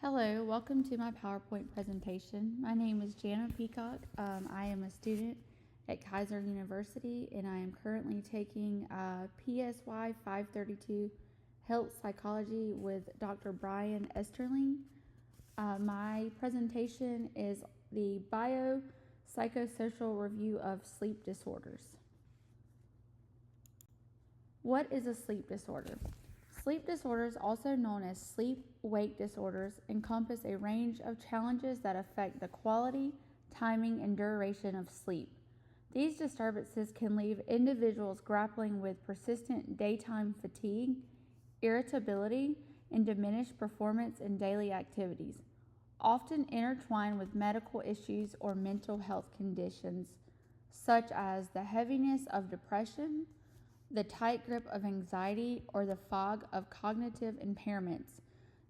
Hello, welcome to my PowerPoint presentation. My name is Jana Peacock. I am a student at Kaiser University and I am currently taking PSY 532 Health Psychology with Dr. Brian Esterling. My presentation is the Biopsychosocial Review of Sleep Disorders. What is a sleep disorder? Sleep disorders, also known as sleep-wake disorders, encompass a range of challenges that affect the quality, timing, and duration of sleep. These disturbances can leave individuals grappling with persistent daytime fatigue, irritability, and diminished performance in daily activities, often intertwined with medical issues or mental health conditions, such as the heaviness of depression, the tight grip of anxiety, or the fog of cognitive impairments.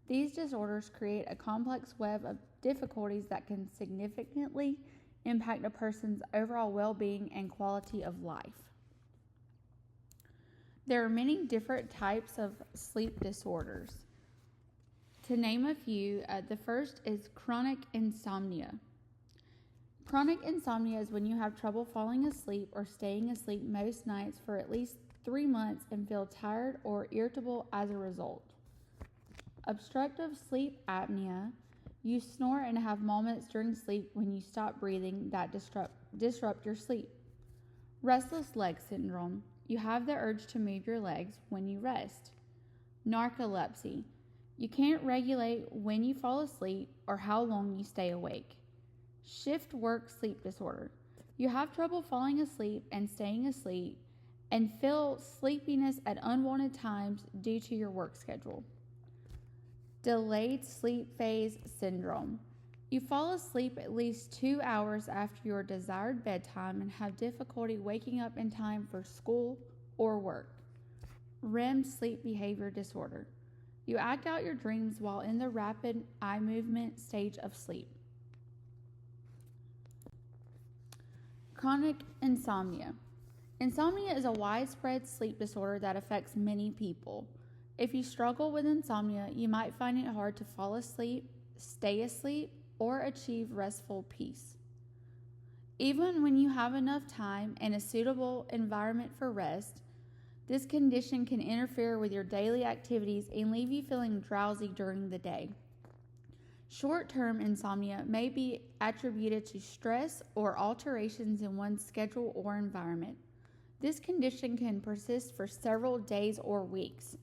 These disorders create a complex web of difficulties that can significantly impact a person's overall well-being and quality of life. There are many different types of sleep disorders. To name a few, the first is chronic insomnia. Chronic insomnia is when you have trouble falling asleep or staying asleep most nights for at least 3 months and feel tired or irritable as a result. Obstructive sleep apnea. You snore and have moments during sleep when you stop breathing that disrupt your sleep. Restless leg syndrome. You have the urge to move your legs when you rest. Narcolepsy. You can't regulate when you fall asleep or how long you stay awake. Shift work sleep disorder. You have trouble falling asleep and staying asleep and feel sleepiness at unwanted times due to your work schedule. Delayed sleep phase syndrome. You fall asleep at least 2 hours after your desired bedtime and have difficulty waking up in time for school or work. REM sleep behavior disorder. You act out your dreams while in the rapid eye movement stage of sleep. Chronic insomnia. Insomnia is a widespread sleep disorder that affects many people. If you struggle with insomnia, you might find it hard to fall asleep, stay asleep, or achieve restful peace. Even when you have enough time and a suitable environment for rest, this condition can interfere with your daily activities and leave you feeling drowsy during the day. Short-term insomnia may be attributed to stress or alterations in one's schedule or environment. This condition can persist for several days or weeks.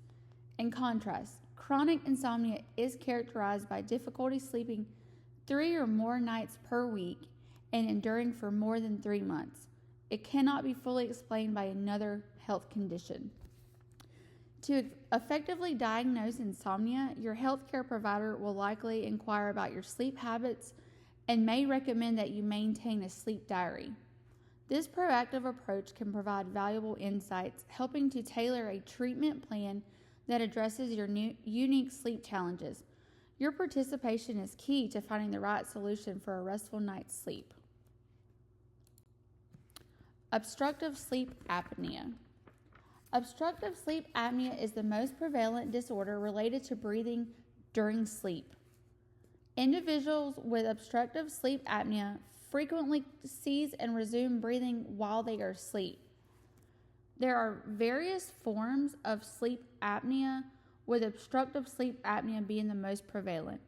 In contrast, chronic insomnia is characterized by difficulty sleeping 3 or more nights per week and enduring for more than 3 months. It cannot be fully explained by another health condition. To effectively diagnose insomnia, your healthcare provider will likely inquire about your sleep habits and may recommend that you maintain a sleep diary. This proactive approach can provide valuable insights, helping to tailor a treatment plan that addresses your unique sleep challenges. Your participation is key to finding the right solution for a restful night's sleep. Obstructive sleep apnea. Obstructive sleep apnea is the most prevalent disorder related to breathing during sleep. Individuals with obstructive sleep apnea frequently cease and resume breathing while they are asleep. There are various forms of sleep apnea, with obstructive sleep apnea being the most prevalent.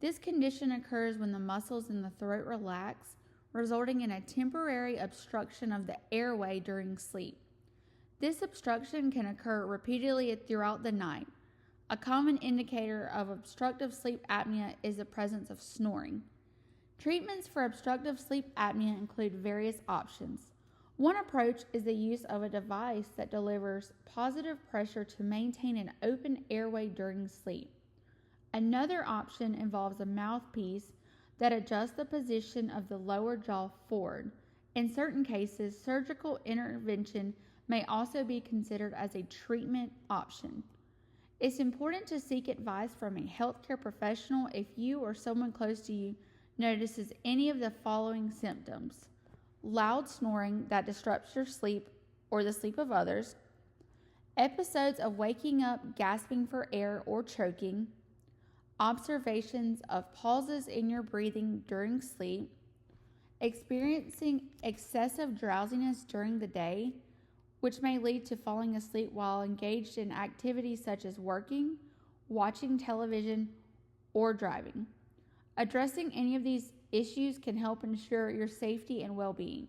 This condition occurs when the muscles in the throat relax, resulting in a temporary obstruction of the airway during sleep. This obstruction can occur repeatedly throughout the night. A common indicator of obstructive sleep apnea is the presence of snoring. Treatments for obstructive sleep apnea include various options. One approach is the use of a device that delivers positive pressure to maintain an open airway during sleep. Another option involves a mouthpiece that adjusts the position of the lower jaw forward. In certain cases, surgical intervention may also be considered as a treatment option. It's important to seek advice from a healthcare professional if you or someone close to you notices any of the following symptoms: loud snoring that disrupts your sleep or the sleep of others, episodes of waking up gasping for air or choking, observations of pauses in your breathing during sleep, experiencing excessive drowsiness during the day, which may lead to falling asleep while engaged in activities such as working, watching television, or driving. Addressing any of these issues can help ensure your safety and well-being.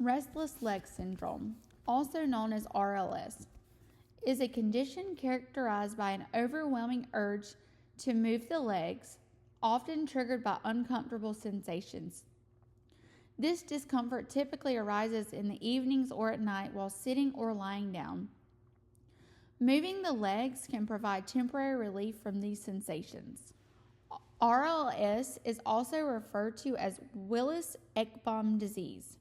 Restless leg syndrome, also known as RLS, is a condition characterized by an overwhelming urge to move the legs, often triggered by uncomfortable sensations. This discomfort typically arises in the evenings or at night while sitting or lying down. Moving the legs can provide temporary relief from these sensations. RLS is also referred to as Willis-Ekbom disease.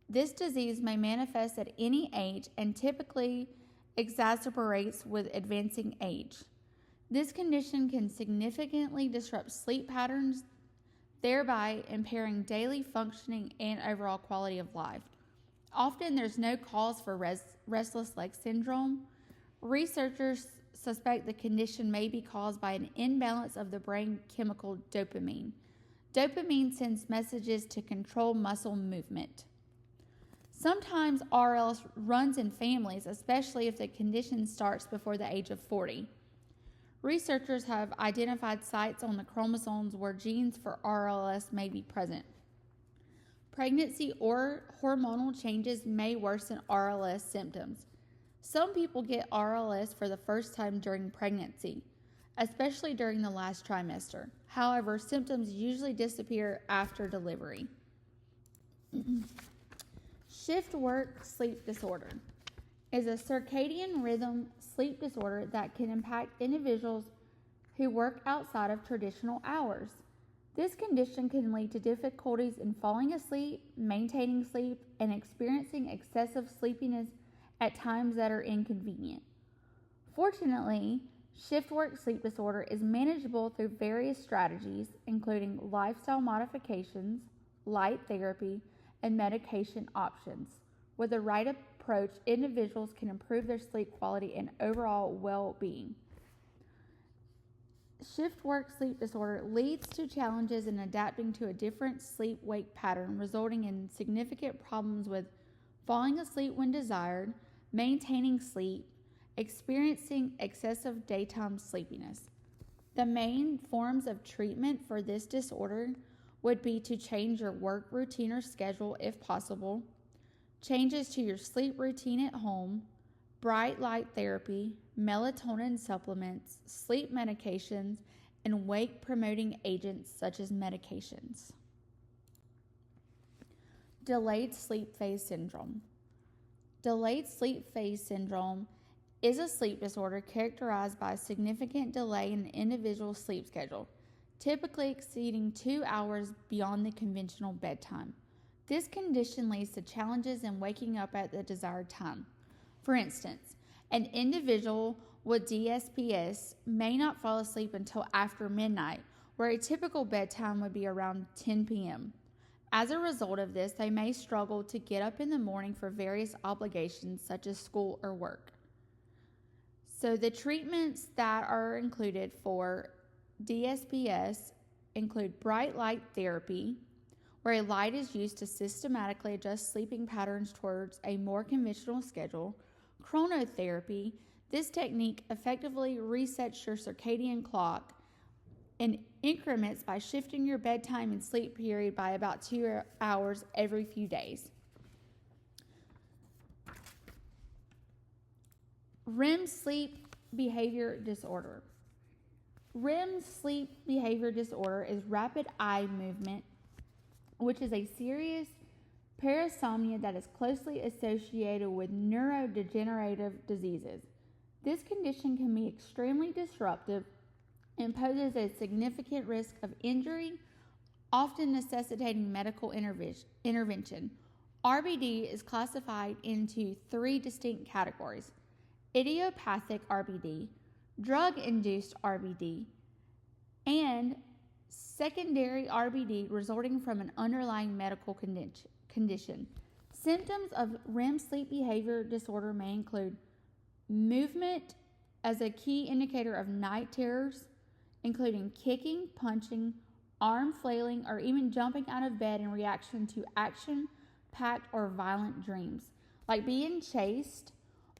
This disease may manifest at any age and typically exacerbates with advancing age. This condition can significantly disrupt sleep patterns, thereby impairing daily functioning and overall quality of life. Often there's no cause for restless leg syndrome. Researchers suspect the condition may be caused by an imbalance of the brain chemical dopamine. Dopamine sends messages to control muscle movement. Sometimes RLS runs in families, especially if the condition starts before the age of 40. Researchers have identified sites on the chromosomes where genes for RLS may be present. Pregnancy or hormonal changes may worsen RLS symptoms. Some people get RLS for the first time during pregnancy, especially during the last trimester. However, symptoms usually disappear after delivery. Shift work sleep disorder is a circadian rhythm sleep disorder that can impact individuals who work outside of traditional hours. This condition can lead to difficulties in falling asleep, maintaining sleep, and experiencing excessive sleepiness at times that are inconvenient. Fortunately, shift work sleep disorder is manageable through various strategies, including lifestyle modifications, light therapy, and medication options. With the right approach, individuals can improve their sleep quality and overall well-being. Shift work sleep disorder leads to challenges in adapting to a different sleep-wake pattern, resulting in significant problems with falling asleep when desired, maintaining sleep, experiencing excessive daytime sleepiness. The main forms of treatment for this disorder would be to change your work routine or schedule if possible, changes to your sleep routine at home, bright light therapy, melatonin supplements, sleep medications, and wake-promoting agents such as medications. Delayed sleep phase syndrome. Delayed sleep phase syndrome is a sleep disorder characterized by a significant delay in the individual's sleep schedule, typically exceeding 2 hours beyond the conventional bedtime. This condition leads to challenges in waking up at the desired time. For instance, an individual with DSPS may not fall asleep until after midnight, where a typical bedtime would be around 10 p.m. As a result of this, they may struggle to get up in the morning for various obligations such as school or work. So the treatments that are included for DSPS include bright light therapy, where a light is used to systematically adjust sleeping patterns towards a more conventional schedule. Chronotherapy, this technique effectively resets your circadian clock in increments by shifting your bedtime and sleep period by about 2 hours every few days. REM sleep behavior disorder. REM sleep behavior disorder is rapid eye movement, which is a serious parasomnia that is closely associated with neurodegenerative diseases. This condition can be extremely disruptive and poses a significant risk of injury, often necessitating medical intervention. RBD is classified into 3 distinct categories: idiopathic RBD, drug-induced RBD, and secondary RBD resulting from an underlying medical condition. Symptoms of REM sleep behavior disorder may include movement as a key indicator of night terrors, including kicking, punching, arm flailing, or even jumping out of bed in reaction to action-packed or violent dreams, like being chased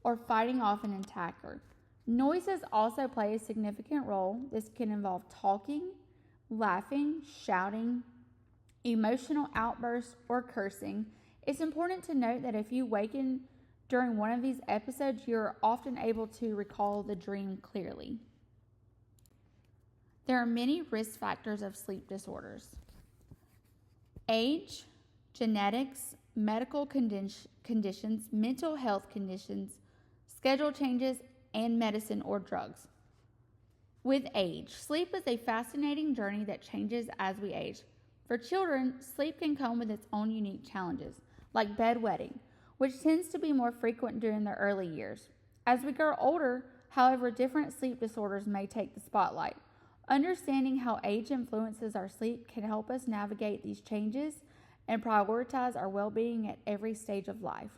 or fighting off an attacker. Noises also play a significant role. This can involve talking, laughing, shouting, emotional outbursts, or cursing. It's important to note that if you waken during one of these episodes, you're often able to recall the dream clearly. There are many risk factors of sleep disorders. Age, genetics, medical conditions, mental health conditions, schedule changes, and medicine or drugs. With age, sleep is a fascinating journey that changes as we age. For children, sleep can come with its own unique challenges, like bedwetting, which tends to be more frequent during the early years. As we grow older, however, different sleep disorders may take the spotlight. Understanding how age influences our sleep can help us navigate these changes and prioritize our well-being at every stage of life.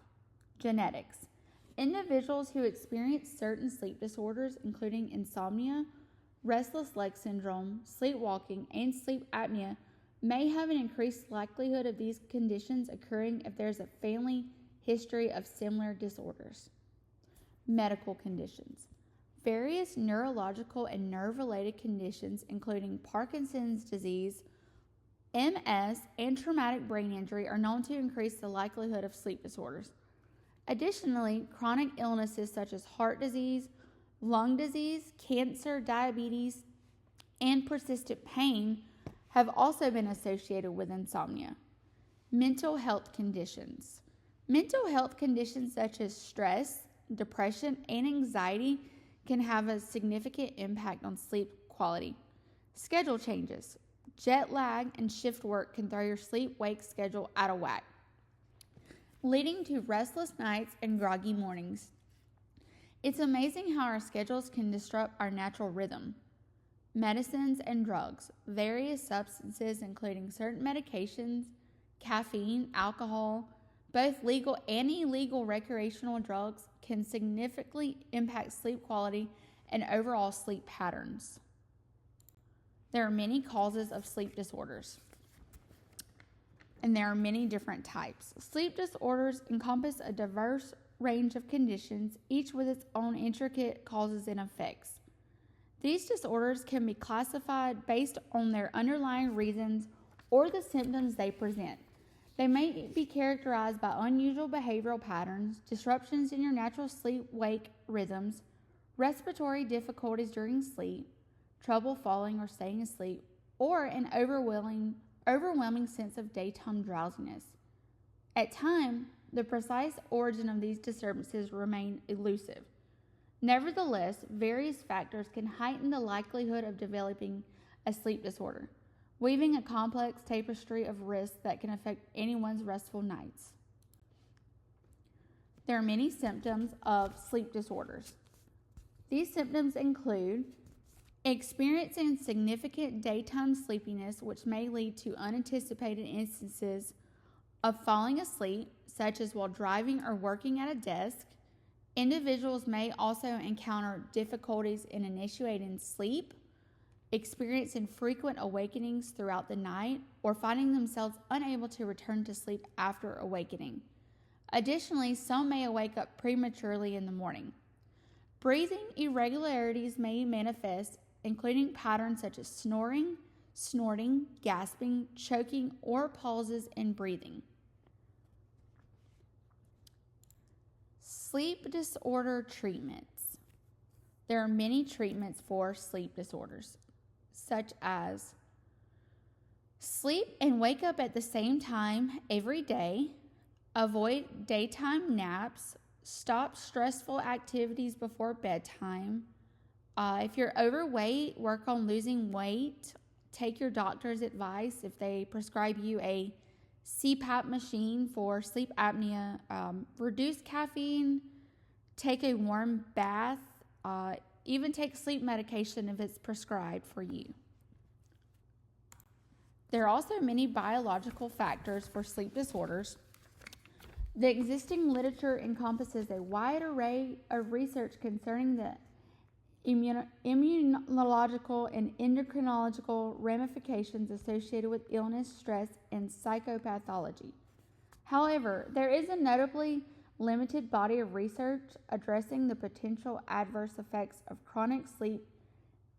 Genetics. Individuals who experience certain sleep disorders, including insomnia, restless leg syndrome, sleepwalking, and sleep apnea, may have an increased likelihood of these conditions occurring if there's a family history of similar disorders. Medical conditions. Various neurological and nerve-related conditions, including Parkinson's disease, MS, and traumatic brain injury, are known to increase the likelihood of sleep disorders. Additionally, chronic illnesses such as heart disease, lung disease, cancer, diabetes, and persistent pain have also been associated with insomnia. Mental health conditions. Mental health conditions such as stress, depression, and anxiety can have a significant impact on sleep quality. Schedule changes. Jet lag and shift work can throw your sleep-wake schedule out of whack, leading to restless nights and groggy mornings. It's amazing how our schedules can disrupt our natural rhythm. Medicines and drugs. Various substances, including certain medications, caffeine, alcohol, both legal and illegal recreational drugs, can significantly impact sleep quality and overall sleep patterns. There are many causes of sleep disorders, and there are many different types. Sleep disorders encompass a diverse range of conditions, each with its own intricate causes and effects. These disorders can be classified based on their underlying reasons or the symptoms they present. They may be characterized by unusual behavioral patterns, disruptions in your natural sleep-wake rhythms, respiratory difficulties during sleep, trouble falling or staying asleep, or an overwhelming sense of daytime drowsiness. At times, the precise origin of these disturbances remain elusive. Nevertheless, various factors can heighten the likelihood of developing a sleep disorder, weaving a complex tapestry of risks that can affect anyone's restful nights. There are many symptoms of sleep disorders. These symptoms include experiencing significant daytime sleepiness, which may lead to unanticipated instances of falling asleep, such as while driving or working at a desk. Individuals may also encounter difficulties in initiating sleep, experiencing frequent awakenings throughout the night, or finding themselves unable to return to sleep after awakening. Additionally, some may wake up prematurely in the morning. Breathing irregularities may manifest, including patterns such as snoring, snorting, gasping, choking, or pauses in breathing. Sleep disorder treatments. There are many treatments for sleep disorders, such as sleep and wake up at the same time every day, avoid daytime naps, stop stressful activities before bedtime. If you're overweight, work on losing weight. Take your doctor's advice if they prescribe you a CPAP machine for sleep apnea. Reduce caffeine. Take a warm bath. Even take sleep medication if it's prescribed for you. There are also many biological factors for sleep disorders. The existing literature encompasses a wide array of research concerning the immunological and endocrinological ramifications associated with illness, stress, and psychopathology. However, there is a notably limited body of research addressing the potential adverse effects of chronic sleep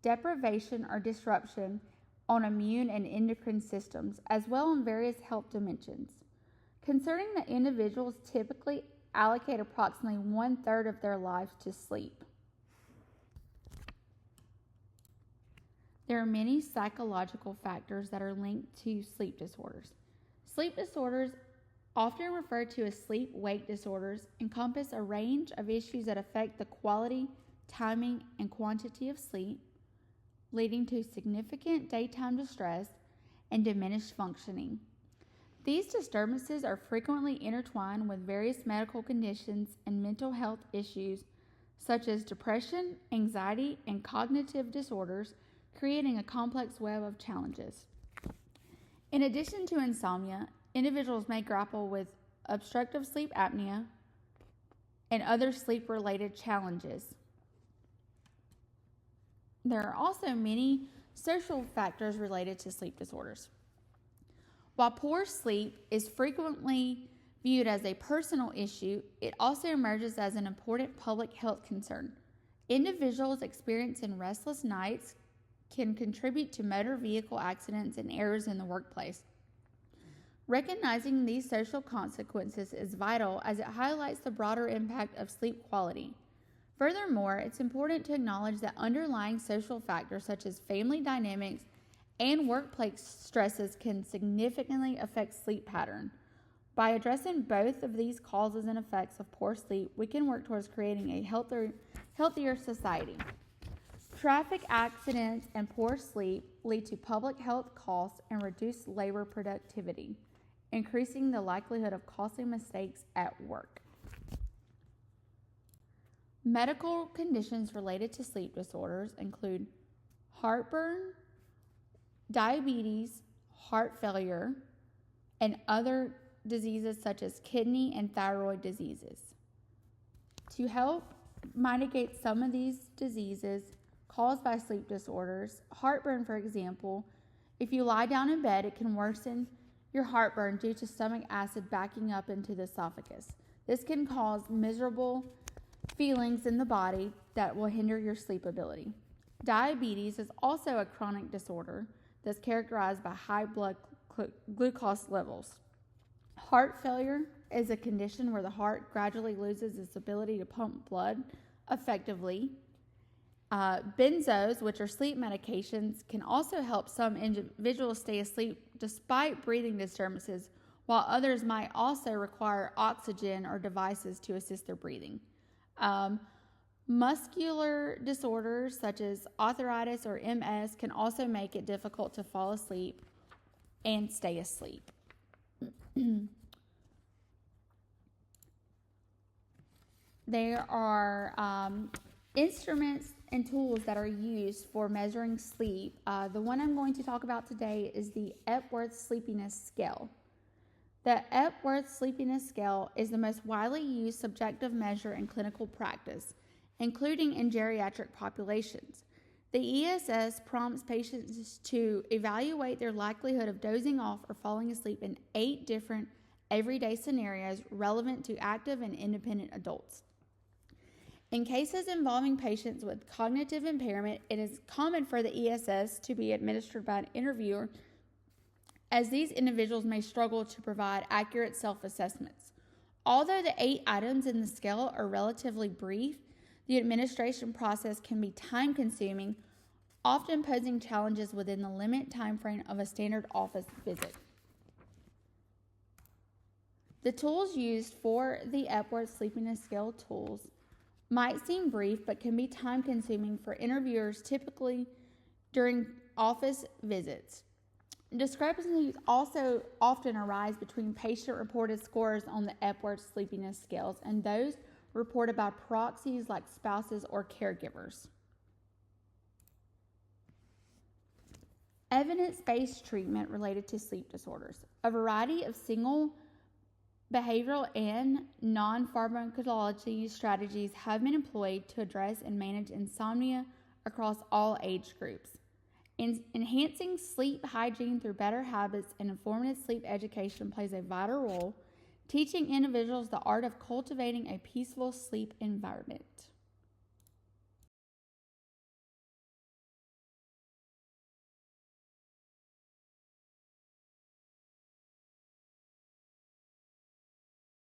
deprivation or disruption on immune and endocrine systems, as well as various health dimensions. Concerning that individuals typically allocate approximately 1/3 of their lives to sleep. There are many psychological factors that are linked to sleep disorders. Sleep disorders, often referred to as sleep-wake disorders, encompass a range of issues that affect the quality, timing, and quantity of sleep, leading to significant daytime distress and diminished functioning. These disturbances are frequently intertwined with various medical conditions and mental health issues such as depression, anxiety, and cognitive disorders, creating a complex web of challenges. In addition to insomnia, individuals may grapple with obstructive sleep apnea and other sleep-related challenges. There are also many social factors related to sleep disorders. While poor sleep is frequently viewed as a personal issue, it also emerges as an important public health concern. Individuals experiencing restless nights can contribute to motor vehicle accidents and errors in the workplace. Recognizing these social consequences is vital as it highlights the broader impact of sleep quality. Furthermore, it's important to acknowledge that underlying social factors such as family dynamics and workplace stresses can significantly affect sleep pattern. By addressing both of these causes and effects of poor sleep, we can work towards creating a healthier society. Traffic accidents and poor sleep lead to public health costs and reduced labor productivity, increasing the likelihood of costly mistakes at work. Medical conditions related to sleep disorders include heartburn, diabetes, heart failure, and other diseases such as kidney and thyroid diseases. To help mitigate some of these diseases caused by sleep disorders, heartburn, for example, if you lie down in bed, it can worsen your heartburn due to stomach acid backing up into the esophagus. This can cause miserable feelings in the body that will hinder your sleep ability. Diabetes is also a chronic disorder that's characterized by high blood glucose levels. Heart failure is a condition where the heart gradually loses its ability to pump blood effectively. Benzos, which are sleep medications, can also help some individuals stay asleep despite breathing disturbances, while others might also require oxygen or devices to assist their breathing. Muscular disorders such as arthritis or MS can also make it difficult to fall asleep and stay asleep. There are instruments and tools that are used for measuring sleep. The one I'm going to talk about today is the Epworth Sleepiness Scale. The Epworth Sleepiness Scale is the most widely used subjective measure in clinical practice, including in geriatric populations. The ESS prompts patients to evaluate their likelihood of dozing off or falling asleep in 8 different everyday scenarios relevant to active and independent adults. In cases involving patients with cognitive impairment, it is common for the ESS to be administered by an interviewer, as these individuals may struggle to provide accurate self-assessments. Although the 8 items in the scale are relatively brief, the administration process can be time-consuming, often posing challenges within the limit timeframe of a standard office visit. The tools used for the Epworth Sleepiness Scale tools might seem brief but can be time-consuming for interviewers, typically during office visits. Discrepancies also often arise between patient-reported scores on the Epworth Sleepiness Scales and those reported by proxies like spouses or caregivers. Evidence-based treatment related to sleep disorders. A variety of single behavioral and non-pharmacology strategies have been employed to address and manage insomnia, across all age groups. Enhancing sleep hygiene through better habits and informative sleep education plays a vital role, teaching individuals the art of cultivating a peaceful sleep environment.